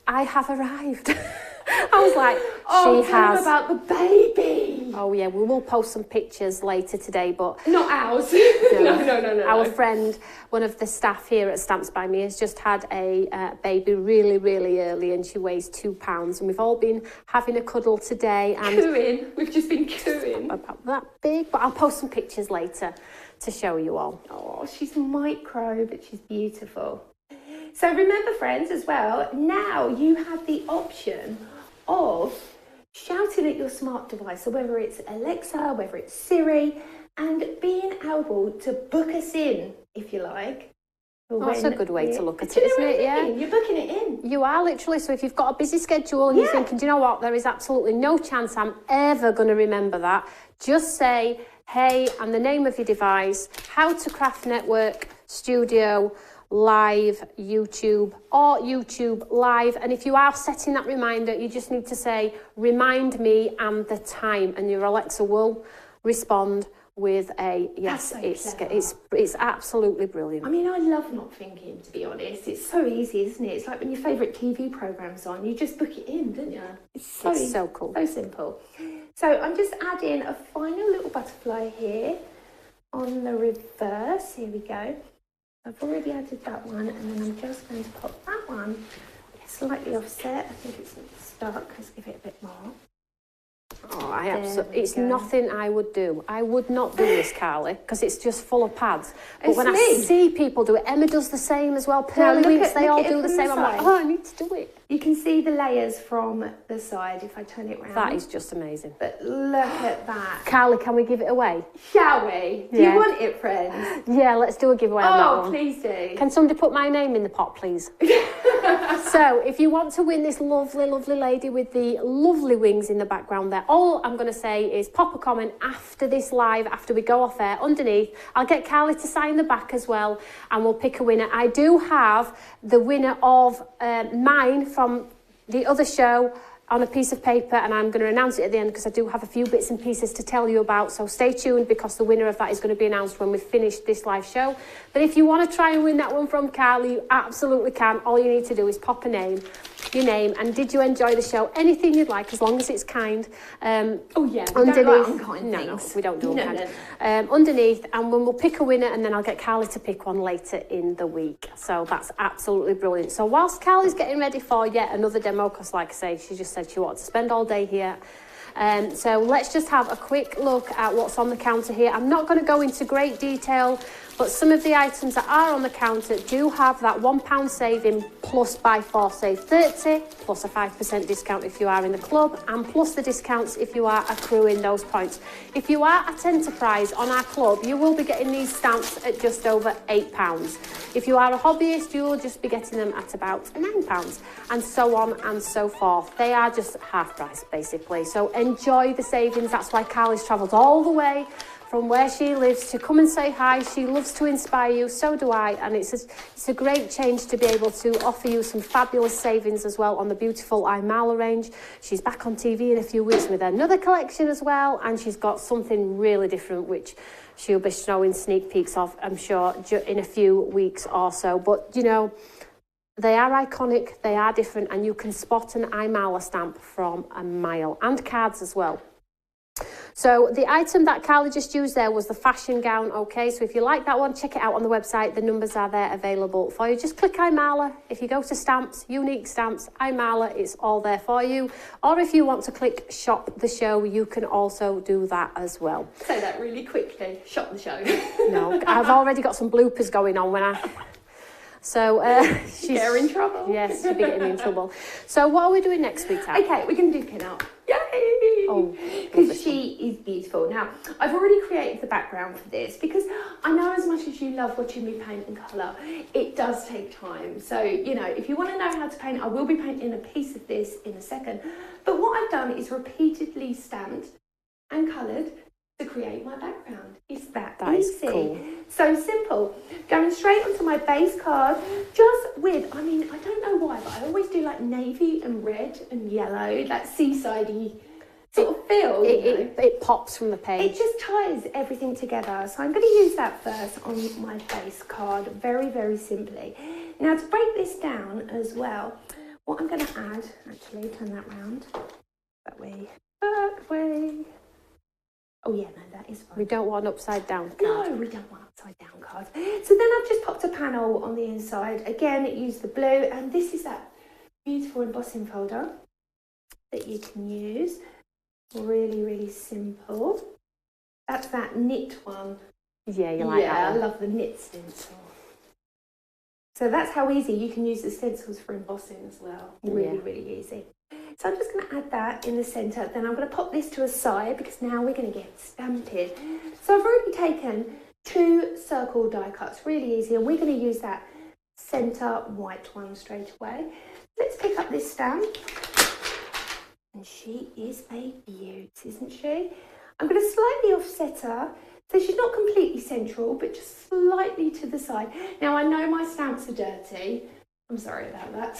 I have arrived. I was like, she has. About the baby. Oh yeah, we will post some pictures later today, but not ours. No. Our friend, one of the staff here at Stamps by Me, has just had a baby really, really early, and she weighs 2 pounds. And we've all been having a cuddle today. And cooing. We've just been cooing. About that big, but I'll post some pictures later to show you all. Oh, she's micro, but she's beautiful. So remember, friends, as well, now you have the option of shouting at your smart device, so whether it's Alexa, whether it's Siri, and being able to book us in, if you like. That's a good way to look at it, isn't it? Yeah, you're booking it in. You are, literally. So if you've got a busy schedule and you're thinking, do you know what, there is absolutely no chance I'm ever going to remember that, just say, hey, and the name of your device, How to Craft Network Studio Live YouTube, or YouTube Live. And if you are setting that reminder, you just need to say, remind me and the time, and your Alexa will respond with a yes. So it's absolutely brilliant. I mean, I love not thinking, to be honest. It's so easy, isn't it? It's like when your favourite TV programme's on, you just book it in, don't you? It's so cool. So simple. So I'm just adding a final little butterfly here on the reverse. Here we go. I've already added that one, and then I'm just going to pop that one slightly offset. I think it's stuck. Let's give it a bit more. Oh, it's nothing I would do. I would not do this, Carly, because it's just full of pads. But when I see people do it, Emma does the same as well. Pearly Winks, they all do the same. I'm like, oh, I need to do it. You can see the layers from the side if I turn it round. That is just amazing. But look at that. Carly, can we give it away? Shall we? Do you want it, friends? Yeah, let's do a giveaway on that one. Oh, please do. Can somebody put my name in the pot, please? So, if you want to win this lovely, lovely lady with the lovely wings in the background there, all I'm going to say is pop a comment after this live, after we go off air, underneath. I'll get Carly to sign the back as well, and we'll pick a winner. I do have the winner of mine from the other show on a piece of paper, and I'm going to announce it at the end because I do have a few bits and pieces to tell you about, so stay tuned because the winner of that is going to be announced when we've finished this live show. But if you want to try and win that one from Carly, you absolutely can. All you need to do is pop a name, your name, and did you enjoy the show? Anything you'd like, as long as it's kind. Oh yeah, underneath. Unkind no, things. we don't do unkind. Underneath, and when we'll pick a winner, and then I'll get Carly to pick one later in the week. So that's absolutely brilliant. So whilst Carly's getting ready for yet another demo, because like I say, she just said she wanted to spend all day here. So let's just have a quick look at what's on the counter here. I'm not going to go into great detail, but some of the items that are on the counter do have that £1 saving plus buy 4 save 30, plus a 5% discount if you are in the club, and plus the discounts if you are accruing those points. If you are at Enterprise on our club, you will be getting these stamps at just over £8. If you are a hobbyist, you will just be getting them at about £9, and so on and so forth. They are just half price, basically. So enjoy the savings. That's why Carly's travelled all the way from where she lives to come and say hi. She loves to inspire you, so do I, and it's a great change to be able to offer you some fabulous savings as well on the beautiful Imala range. She's back on TV in a few weeks with another collection as well, and she's got something really different which she'll be showing sneak peeks of, I'm sure, in a few weeks or so. But, you know, they are iconic, they are different, and you can spot an Imala stamp from a mile, and cards as well. So the item that Carly just used there was the fashion gown, okay? So if you like that one, check it out on the website. The numbers are there available for you. Just click Imala. If you go to stamps, unique stamps, Imala, it's all there for you. Or if you want to click shop the show, you can also do that as well. Say that really quickly, shop the show. No, I've already got some bloopers going on when I... So she's in trouble. Yes, she'll be getting me in trouble. So what are we doing next week, Tab? Okay, we're going to do Pinup. Yay! Oh, because she is beautiful. Now, I've already created the background for this because I know as much as you love watching me paint and colour, it does take time. So, you know, if you want to know how to paint, I will be painting a piece of this in a second. But what I've done is repeatedly stamped and coloured to create my background. It's that easy. Cool. So simple. Going straight onto my base card, just with, I mean, I don't know why, but I always do like navy and red and yellow, that seaside-y sort of feel. It pops from the page. It just ties everything together. So I'm going to use that first on my base card, very, very simply. Now to break this down as well, what I'm going to add, actually, turn that round, that way. Oh yeah, no, that is fine. We don't want an upside down card. No, we don't want upside down cards. So then I've just popped a panel on the inside. Again, use the blue, and this is that beautiful embossing folder that you can use. Really, really simple. That's that knit one. Yeah, you like that one. I love the knit stencil. So that's how easy you can use the stencils for embossing as well. Really, really easy. So I'm just going to add that in the centre. Then I'm going to pop this to a side because now we're going to get stamped. So I've already taken 2 circle die cuts, really easy, and we're going to use that centre white one straight away. Let's pick up this stamp. And she is a beaut, isn't she? I'm going to slightly offset her. So she's not completely central, but just slightly to the side. Now, I know my stamps are dirty. I'm sorry about that.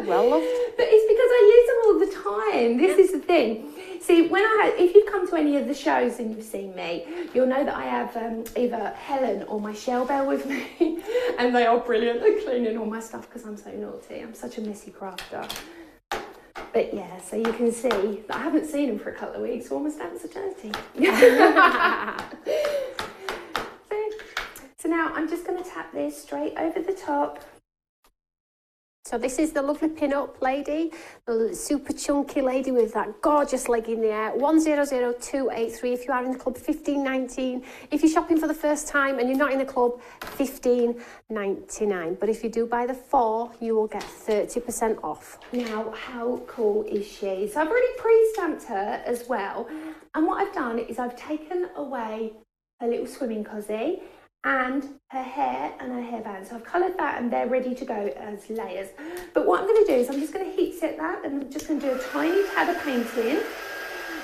Well loved. But it's because I use them all the time. This is the thing. See, if you've come to any of the shows and you've seen me, you'll know that I have either Helen or my Shell Bell with me. And they are brilliant at cleaning all my stuff because I'm so naughty. I'm such a messy crafter. But yeah, so you can see that I haven't seen them for a couple of weeks. All my stamps are dirty. So now I'm just going to tap this straight over the top. So this is the lovely Pinup lady, the super chunky lady with that gorgeous leg in the air. 100283 if you are in the club, 1519. If you're shopping for the first time and you're not in the club, 1599. But if you do buy the 4, you will get 30% off. Now, how cool is she? So I've already pre-stamped her as well. And what I've done is I've taken away her little swimming cosy and her hair and her hairband. So I've coloured that and they're ready to go as layers. But what I'm going to do is I'm just going to heat set that and I'm just going to do a tiny tad of painting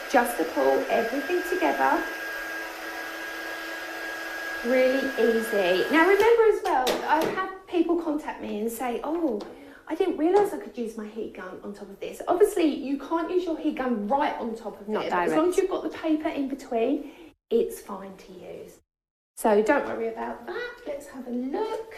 just to pull everything together. Really easy. Now remember as well, I've had people contact me and say, oh, I didn't realise I could use my heat gun on top of this. Obviously, you can't use your heat gun right on top of it. As long as you've got the paper in between, it's fine to use. So don't worry about that. Let's have a look.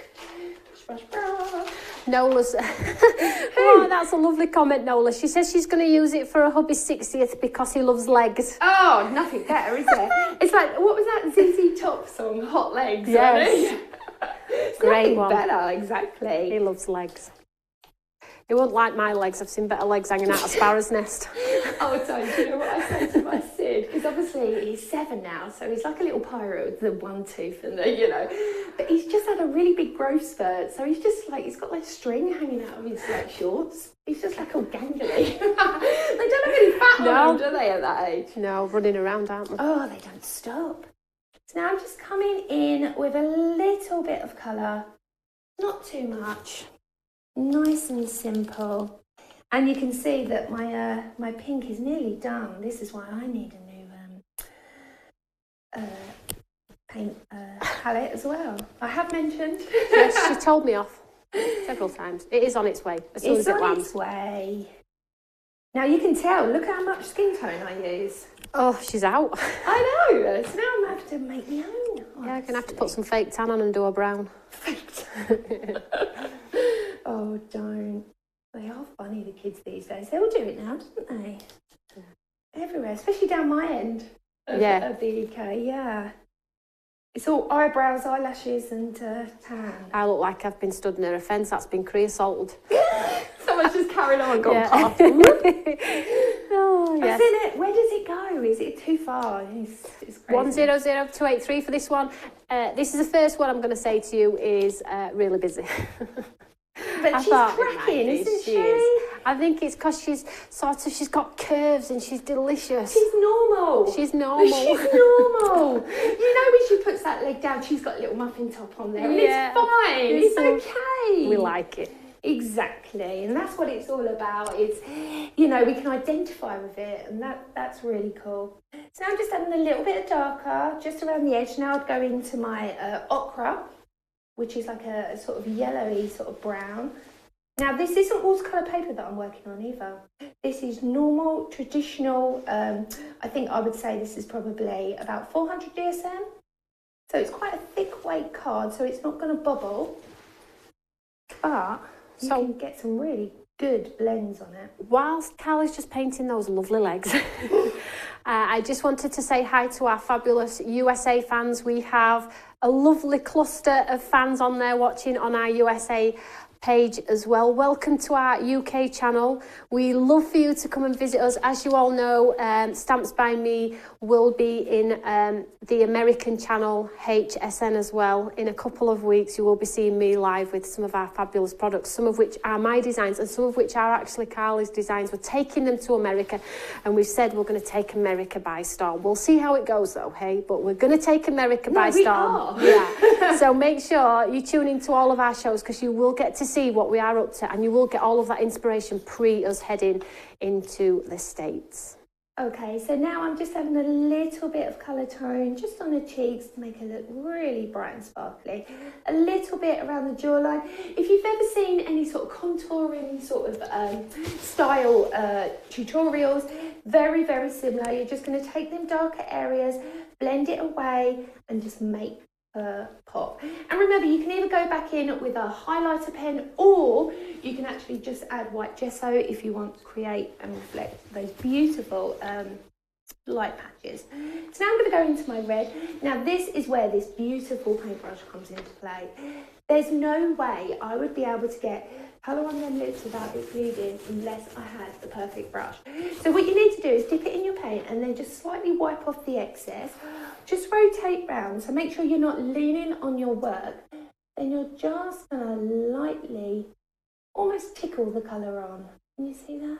Brush, brush, brush. Nola's... Oh, that's a lovely comment, Nola. She says she's going to use it for her hubby's 60th because he loves legs. Oh, nothing better, is there? It's like, what was that ZZ Top song? Hot Legs. Yes. It's Great one. Better, exactly. He loves legs. It won't like my legs. I've seen better legs hanging out of sparrow's nest. Oh, Toni, do you know what I say to my Sid? Because obviously he's 7 now, so he's like a little pirate with the one tooth and the, you know. But he's just had a really big growth spurt, so he's just like, he's got like string hanging out of his like shorts. He's just like all gangly. They don't have any fat on them, do they, at that age? No, running around, aren't they? Oh, they don't stop. So now I'm just coming in with a little bit of colour, not too much. Nice and simple. And you can see that my my pink is nearly done. This is why I need a new paint palette as well. I have mentioned. Yes, she told me off several times. It is on its way as soon as it lands. It's on its way. Now you can tell, look how much skin tone I use. Oh, she's out. I know. So now I'm going to have to make my own. Yeah, I'm going to have to put some fake tan on and do a brown. Oh, don't. They are funny, the kids these days. They all do it now, don't they? Yeah. Everywhere, especially down my end of the UK, yeah. It's all eyebrows, eyelashes and tan. I look like I've been stood near a fence that's been creosoted. Someone's just carried on and gone past. Oh, yes. I've seen it. Where does it go? Is it too far? It's crazy. 100283 for this one. This is the first one I'm going to say to you is really busy. But she's cracking, isn't she? I think it's because she's got curves and she's delicious. She's normal. She's normal. She's normal. You know, when she puts that leg down, she's got a little muffin top on there, and it's fine. It's okay. We like it. Exactly, and that's what it's all about. It's, you know, we can identify with it, and that's really cool. So now I'm just adding a little bit of darker just around the edge. Now I'd go into my ochre, which is like a sort of yellowy sort of brown. Now this isn't watercolour paper that I'm working on either. This is normal, traditional, I think I would say this is probably about 400 GSM. So it's quite a thick weight card, so it's not going to bubble. But you can get some really good blends on it. Whilst Cal is just painting those lovely legs, I just wanted to say hi to our fabulous USA fans. We have a lovely cluster of fans on there watching on our USA page as well. Welcome to our UK channel. We love for you to come and visit us. As you all know, Stamps by Me will be in the American channel HTCN as well. In a couple of weeks you will be seeing me live with some of our fabulous products, some of which are my designs and some of which are actually Carly's designs. We're taking them to America, and we've said we're going to take America by storm. We'll see how it goes though, hey, but we're going to take America by storm. Yeah. So make sure you tune into all of our shows, because you will get to see what we are up to, and you will get all of that inspiration pre us heading into the States. Okay, so now I'm just having a little bit of colour tone just on the cheeks to make it look really bright and sparkly. A little bit around the jawline. If you've ever seen any sort of contouring sort of style tutorials, very, very similar. You're just going to take them darker areas, blend it away, and just make pop. And remember, you can either go back in with a highlighter pen, or you can actually just add white gesso if you want to create and reflect those beautiful light patches. So now I'm going to go into my red. Now this is where this beautiful paintbrush comes into play. There's no way I would be able to get colour on them lips without it bleeding unless I had the perfect brush. So what you need to do is dip it in your paint and then just slightly wipe off the excess. Just rotate round, so make sure you're not leaning on your work. Then you're just going to lightly almost tickle the colour on. Can you see that?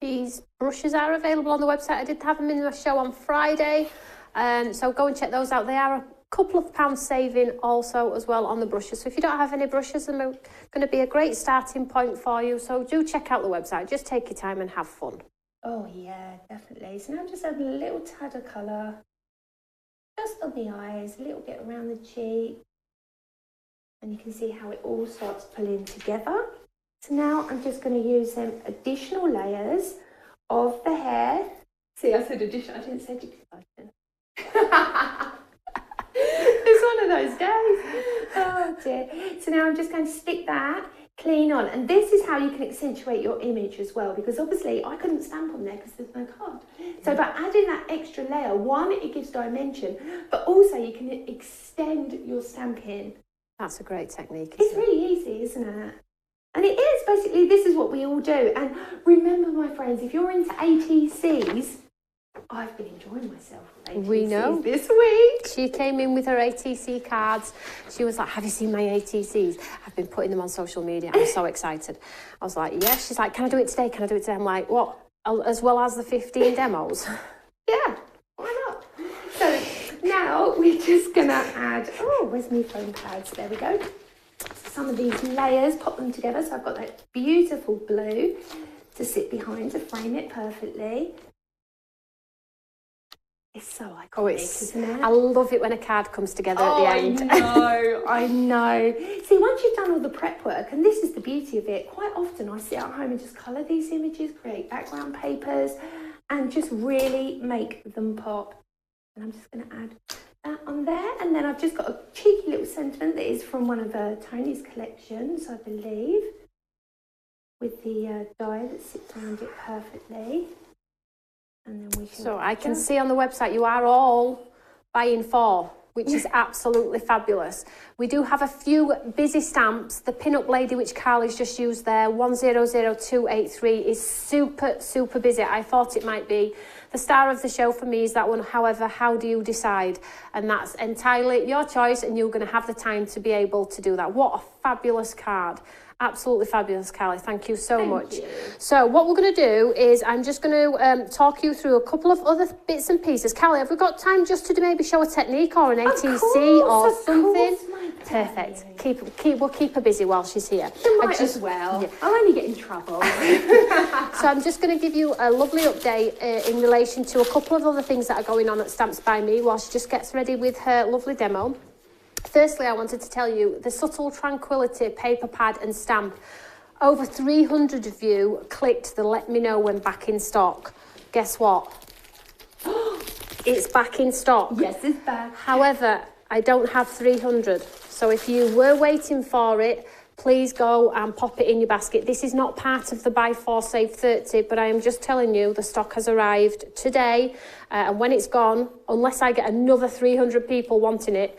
These brushes are available on the website. I did have them in my show on Friday, so go and check those out. They are a couple of pounds saving also as well on the brushes. So if you don't have any brushes, they're going to be a great starting point for you. So do check out the website. Just take your time and have fun. Oh yeah, definitely. So now I'm just adding a little tad of colour just on the eyes, a little bit around the cheek, and you can see how it all starts pulling together. So now I'm just going to use some additional layers of the hair. See, I said addition, I didn't say duplication. It's one of those days. Oh dear. So now I'm just going to stick that clean on, and this is how you can accentuate your image as well, because obviously I couldn't stamp on there because there's no card. So by adding that extra layer, one, it gives dimension, but also you can extend your stamping. That's a great technique. It's really easy, isn't it? And it is, basically, this is what we all do. And remember, my friends, if you're into ATCs, I've been enjoying myself with ATCs we know. this week. She came in with her ATC cards. She was like, have you seen my ATCs? I've been putting them on social media. I'm so excited. I was like, yes. She's like, can I do it today? Can I do it today? I'm like, what? As well as the 15 demos? Yeah, why not? So now we're just going to add, oh, where's my foam pads? There we go. Some of these layers, pop them together. So I've got that beautiful blue to sit behind to frame it perfectly. It's so iconic, isn't it? I love it when a card comes together at the end. I know. See, once you've done all the prep work, and this is the beauty of it, quite often I sit at home and just colour these images, create background papers, and just really make them pop. And I'm just going to add that on there. And then I've just got a cheeky little sentiment that is from one of Toni's collections, I believe, with the die that sits around it perfectly. And then we can so I can see on the website you are all buying 4, which is absolutely fabulous. We do have a few busy stamps. The Pinup lady, which Carly's just used there, 100283, is super, super busy. I thought it might be. The star of the show for me is that one. However, how do you decide? And that's entirely your choice, and you're going to have the time to be able to do that. What a fabulous card. Absolutely fabulous, Carly. Thank you so much. So what we're going to do is I'm just going to talk you through a couple of other bits and pieces. Carly, have we got time just to maybe show a technique or an ATC or something? Perfect. We'll keep her busy while she's here. You might as well. Yeah. I'll only get in trouble. So I'm just going to give you a lovely update in relation to a couple of other things that are going on at Stamps by Me while she just gets ready with her lovely demo. Firstly, I wanted to tell you the Subtle Tranquility paper pad and stamp. Over 300 of you clicked the let me know when back in stock. Guess what? It's back in stock. Yes, it's back. However, I don't have 300. So if you were waiting for it, please go and pop it in your basket. This is not part of the buy 4 save 30, but I am just telling you the stock has arrived today, and when it's gone, unless I get another 300 people wanting it,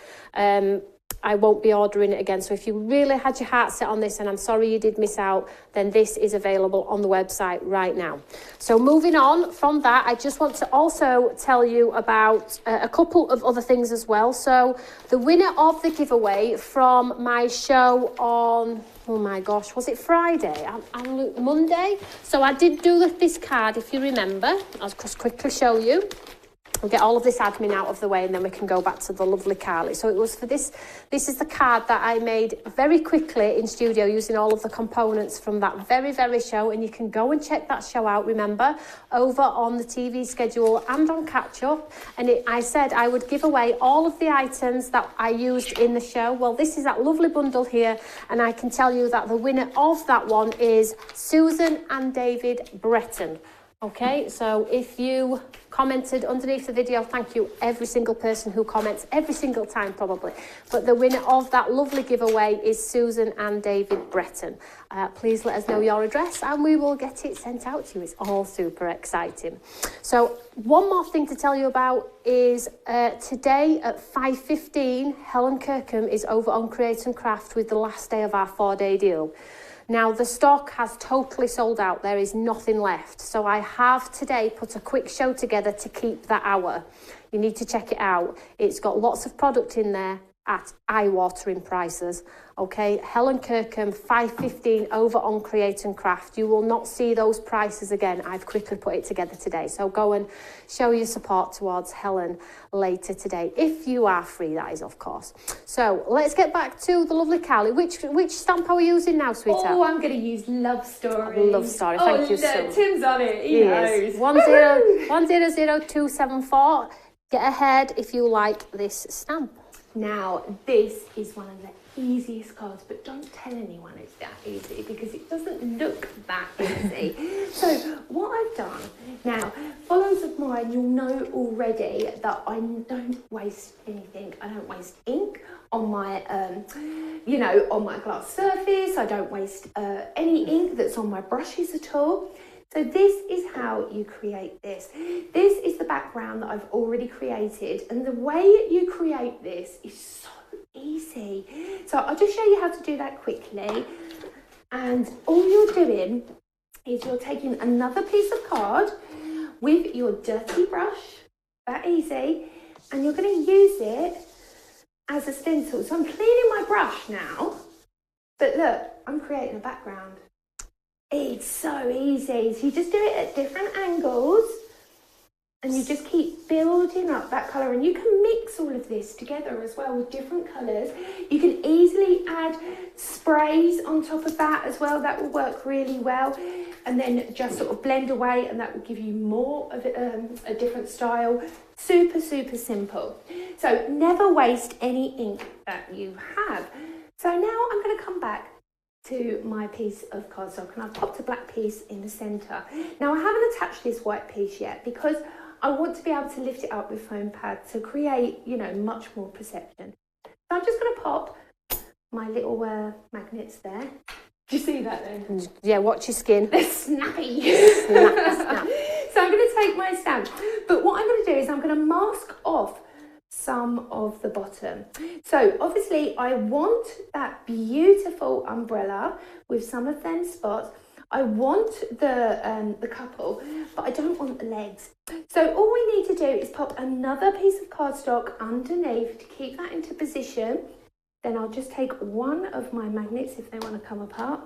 I won't be ordering it again. So if you really had your heart set on this, and I'm sorry you did miss out, then this is available on the website right now. So moving on from that, I just want to also tell you about a couple of other things as well. So the winner of the giveaway from my show on, oh my gosh, was it Friday? Monday? So I did do this card, if you remember. I'll just quickly show you. We'll get all of this admin out of the way and then we can go back to the lovely Carly. So it was for this is the card that I made very quickly in studio using all of the components from that very, very show. And you can go and check that show out, remember, over on the TV schedule and on Catch Up. And I said I would give away all of the items that I used in the show. Well, this is that lovely bundle here. And I can tell you that the winner of that one is Susan and David Breton. Okay, so if you commented underneath the video, thank you every single person who comments every single time probably. But the winner of that lovely giveaway is Susan and David Breton. Please let us know your address and we will get it sent out to you. It's all super exciting. So one more thing to tell you about is today at 5:15, Helen Kirkham is over on Create and Craft with the last day of our 4-day deal. Now, the stock has totally sold out. There is nothing left. So I have today put a quick show together to keep that hour. You need to check it out. It's got lots of product in there at eye-watering prices. Okay, Helen Kirkham, 5:15 over on Create and Craft. You will not see those prices again. I've quickly put it together today. So go and show your support towards Helen later today. If you are free, that is, of course. So let's get back to the lovely Carly. Which stamp are we using now, sweetheart? Oh, I'm going to use Love Story. Love Story, thank you so much. Tim's on it. He knows. 100274. Get ahead if you like this stamp. Now, this is one of the easiest cards, but don't tell anyone it's that easy because it doesn't look that easy. So what I've done, now, followers of mine, you'll know already that I don't waste anything. I don't waste ink on my, on my glass surface. I don't waste any ink that's on my brushes at all. So this is how you create this. This is the background that I've already created. And the way you create this is so easy. So I'll just show you how to do that quickly. And all you're doing is you're taking another piece of card with your dirty brush, that easy, and you're going to use it as a stencil. So I'm cleaning my brush now, but look, I'm creating a background. It's so easy. So you just do it at different angles and you just keep building up that colour, and you can mix all of this together as well with different colours. You can easily add sprays on top of that as well. That will work really well, and then just sort of blend away, and that will give you more of a different style. Super, super simple. So never waste any ink that you have. So now I'm going to come back to my piece of cardstock, and I've popped a black piece in the centre. Now I haven't attached this white piece yet because I want to be able to lift it up with foam pad to create, you know, much more perception. So I'm just going to pop my little magnets there. Do you see that then? Yeah, watch your skin. They're snappy. Snap, snap. So I'm going to take my stamp, but what I'm going to do is I'm going to mask off some of the bottom. So obviously I want that beautiful umbrella with some of them spots. I want the couple, but I don't want the legs. So all we need to do is pop another piece of cardstock underneath to keep that into position. Then I'll just take one of my magnets if they want to come apart,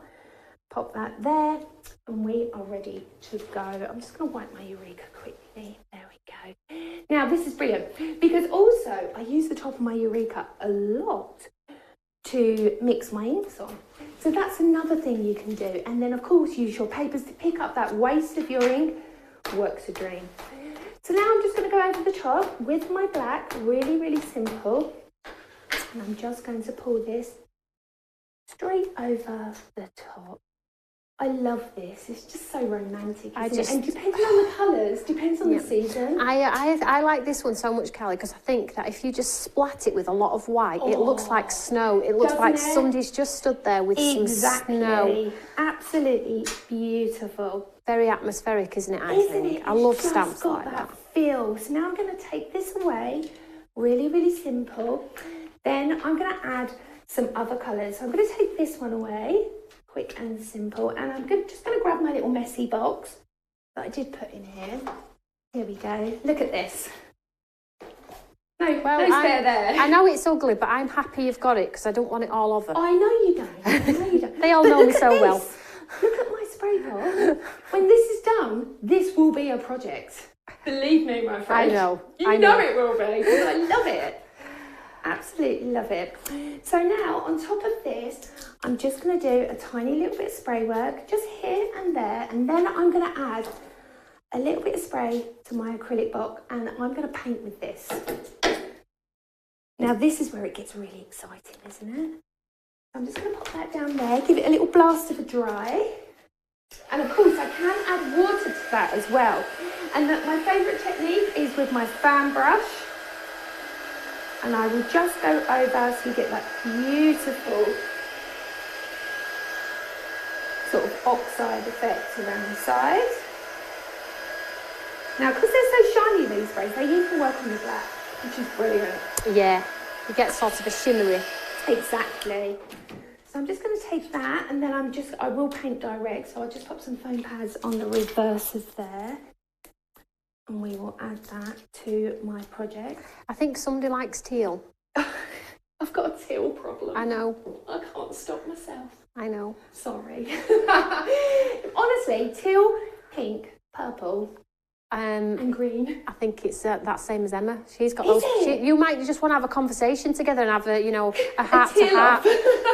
pop that there, and we are ready to go. I'm just going to wipe my Eureka quickly. There we go. Now this is brilliant because also I use the top of my Eureka a lot to mix my inks on. So that's another thing you can do. And then of course use your papers to pick up that waste of your ink. Works a dream. So now I'm just going to go over the top with my black, really, really simple. And I'm just going to pull this straight over the top. I love this. It's just so romantic, isn't it? And depending on the colours, depends on the season. I like this one so much, Callie, because I think that if you just splat it with a lot of white, it looks like snow. It looks like somebody's just stood there with some snow. Absolutely beautiful. Very atmospheric, isn't it, I think? I love stamps like that. Feel. So now I'm going to take this away. Really, really simple. Then I'm going to add some other colours. So I'm going to take this one away. Quick and simple, and I'm just going to grab my little messy box that I did put in here. Here we go. Look at this. No spare there. I know it's ugly, but I'm happy you've got it because I don't want it all over. I know you don't. I know you don't. They all know me so well. Look at my spray pot. When this is done, this will be a project. Believe me, my friend. I know. You know it will be. I love it. Absolutely love it. So now on top of this, I'm just going to do a tiny little bit of spray work just here and there, and then I'm going to add a little bit of spray to my acrylic box, and I'm going to paint with this. Now this is where it gets really exciting, isn't it? So I'm just going to pop that down there, give it a little blast of a dry, and of course I can add water to that as well. And my favourite technique is with my fan brush. And I will just go over so you get that beautiful sort of oxide effect around the sides. Now, because they're so shiny, these sprays, they even work on the black, which is brilliant. Yeah, you get sort of a shimmery. Exactly. So I'm just going to take that, and then I will paint direct, so I'll just pop some foam pads on the reverses there. And we will add that to my project. I think somebody likes teal. I've got a teal problem. I know. I can't stop myself. I know. Sorry. Honestly, teal, pink, purple, and green. I think it's that same as Emma. She's got those. You might just want to have a conversation together and have a heart to heart.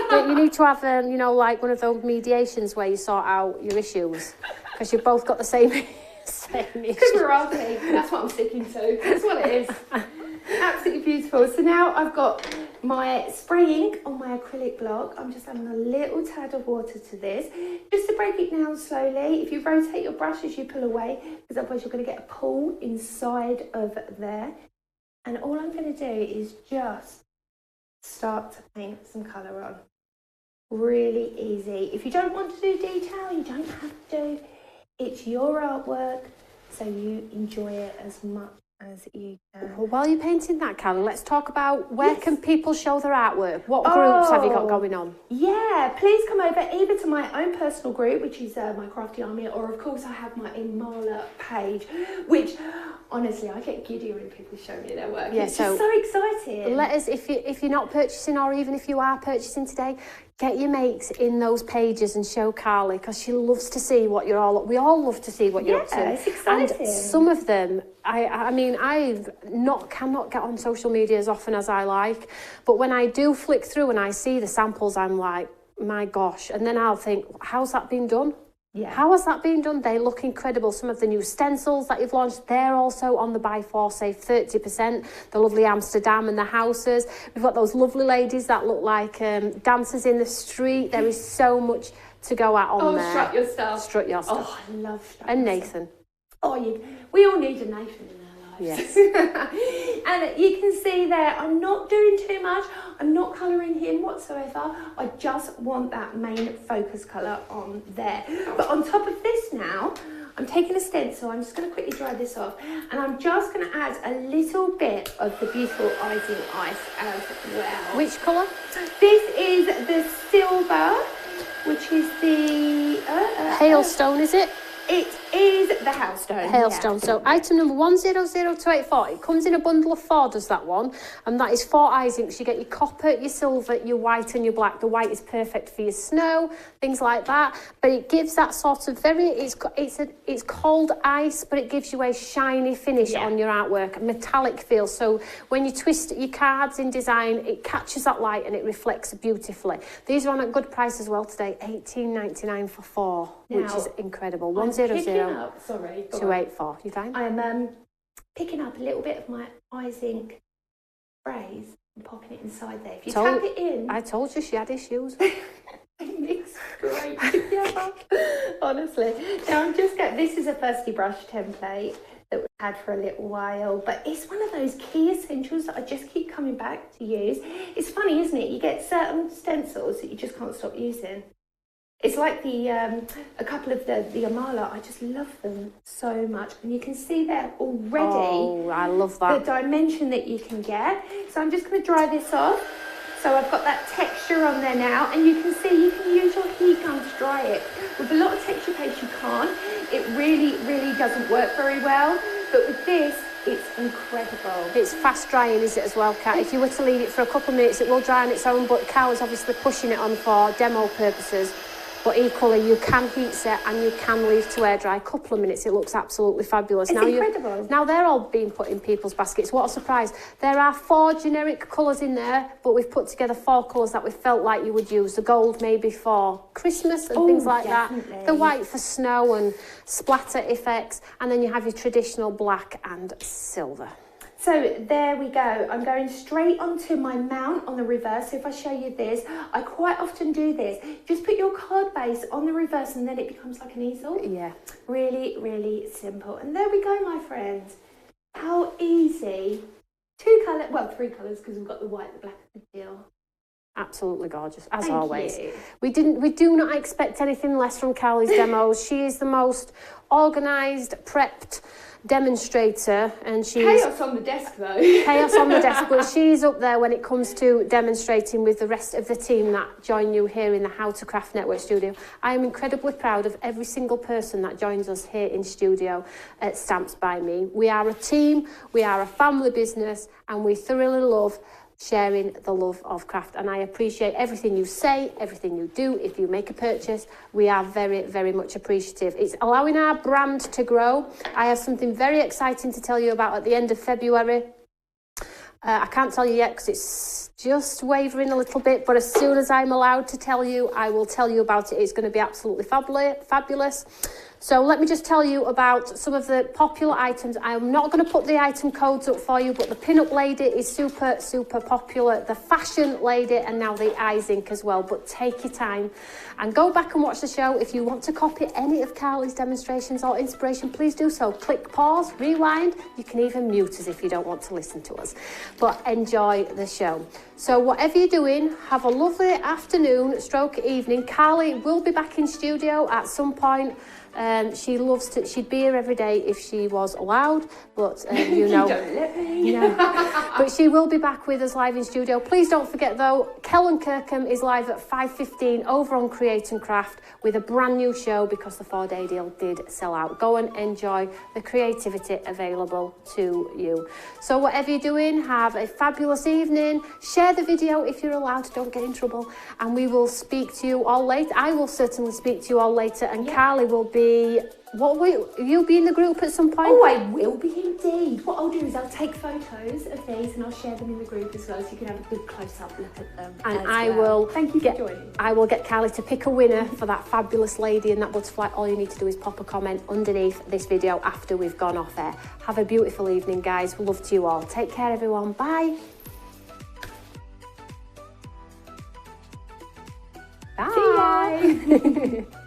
But you need to have like one of those mediations where you sort out your issues because you've both got the same issue. Because we're ugly. That's what I'm sticking to. That's what it is. Absolutely beautiful. So now I've got my spray ink on my acrylic block. I'm just adding a little tad of water to this just to break it down slowly. If you rotate your brush as you pull away, because otherwise you're going to get a pull inside of there. And all I'm going to do is just start to paint some colour on. Really easy. If you don't want to do detail, you don't have to. It's your artwork, so you enjoy it as much as you can. Well, while you're painting that, Carly, let's talk about where can people show their artwork? What groups have you got going on? Yeah, please come over either to my own personal group, which is my Crafty Army, or of course I have my Imala page, which honestly I get giddy when people show me their work. It's just so exciting. Let us, if you're not purchasing, or even if you are purchasing today, get your mates in those pages and show Carly, because she loves to see what you're all up. We all love to see what you're up to. It's exciting. And some of them, I mean, cannot get on social media as often as I like, but when I do flick through and I see the samples, I'm like, my gosh. And then I'll think, how's that been done? Yeah. How has that been done? They look incredible. Some of the new stencils that you've launched, they're also on the buy four, save 30%. The lovely Amsterdam and the houses. We've got those lovely ladies that look like dancers in the street. There is so much to go at on there. Strut your stuff. Strut your stuff. Oh, I love strut. And Nathan. We all need a Nathan in our lives. Yes. And you can see there, I'm not doing too much. I'm not colouring him whatsoever. I just want that main focus colour on there. But on top of this now, I'm taking a stencil. I'm just going to quickly dry this off. And I'm just going to add a little bit of the beautiful icing ice as well. Which colour? This is the silver, which is the... Hailstone, is it? It is the Hailstone. Hailstone. Yeah. So item number 100284. It comes in a bundle of 4, does that one? And that is 4 eyes inks. You get your copper, your silver, your white and your black. The white is perfect for your snow, things like that. But it gives that sort of it's cold ice, but it gives you a shiny finish on your artwork, a metallic feel. So when you twist your cards in design, it catches that light and it reflects beautifully. These are on at good price as well today, $18.99 for 4, which is incredible. 284. You fine? I'm picking up a little bit of my eyes ink sprays and popping it inside there. If you tap it in... I told you she had issues. It mix great together. Honestly. Now I'm just going... This is a Thirsty Brush template that we've had for a little while, but it's one of those key essentials that I just keep coming back to use. It's funny, isn't it? You get certain stencils that you just can't stop using. It's like the a couple of the Imala. I just love them so much, and you can see there already. Oh, I love that. The dimension that you can get. So I'm just going to dry this off. So I've got that texture on there now, and you can see you can use your heat gun to dry it. With a lot of texture paste, you can't. It really, really doesn't work very well. But with this, it's incredible. It's fast drying, is it, as well, Kat? If you were to leave it for a couple of minutes, it will dry on its own, but Kat is obviously pushing it on for demo purposes. But equally, you can heat set and you can leave to air dry a couple of minutes. It looks absolutely fabulous. It's incredible. Now they're all being put in people's baskets. What a surprise. There are 4 generic colours in there, but we've put together 4 colours that we felt like you would use. The gold maybe for Christmas and things like that. The white for snow and splatter effects. And then you have your traditional black and silver. So there we go. I'm going straight onto my mount on the reverse. So if I show you this, I quite often do this. Just put your card base on the reverse and then it becomes like an easel. Yeah. Really, really simple. And there we go, my friends. How easy. 2 colours, well, 3 colours because we've got the white, the black and the teal. Absolutely gorgeous, as Thank always. you. We do not expect anything less from Carly's demos. She is the most organised, prepped demonstrator, and she's chaos on the desk though. Chaos on the desk, but she's up there when it comes to demonstrating with the rest of the team that join you here in the How to Craft Network studio. I am incredibly proud of every single person that joins us here in studio at Stamps by Me. We are a team, we are a family business, and we thoroughly love sharing the love of craft, and I appreciate everything you say, everything you do. If you make a purchase, we are very, very much appreciative. It's allowing our brand to grow. I have something very exciting to tell you about at the end of February. I can't tell you yet because it's just wavering a little bit, but as soon as I'm allowed to tell you, I will tell you about it. It's going to be absolutely fabulous. So let me just tell you about some of the popular items. I'm not going to put the item codes up for you, but the Pinup lady is super, super popular. The fashion lady, and now the eyes ink as well. But take your time and go back and watch the show. If you want to copy any of Carly's demonstrations or inspiration, please do so. Click pause, rewind. You can even mute us if you don't want to listen to us. But enjoy the show. So whatever you're doing, have a lovely afternoon, stroke evening. Carly will be back in studio at some point She loves to, she'd be here every day if she was allowed, but you know. Don't let me. No. But she will be back with us live in studio. Please don't forget though, Kellen Kirkham is live at 5:15 over on Create and Craft with a brand new show because the 4-day deal did sell out. Go and enjoy the creativity available to you. So whatever you're doing, have a fabulous evening. Share the video if you're allowed, don't get in trouble. And we will speak to you all later. I will certainly speak to you all later, and Carly will be, you'll be in the group at some point? Oh, I will be indeed. What I'll do is I'll take photos of these and I'll share them in the group as well, so you can have a good close-up look at them. And I will thank you for joining. I will get Carly to pick a winner for that fabulous lady and that butterfly. All you need to do is pop a comment underneath this video after we've gone off air. Have a beautiful evening, guys. Love to you all. Take care, everyone. Bye. Bye. See ya.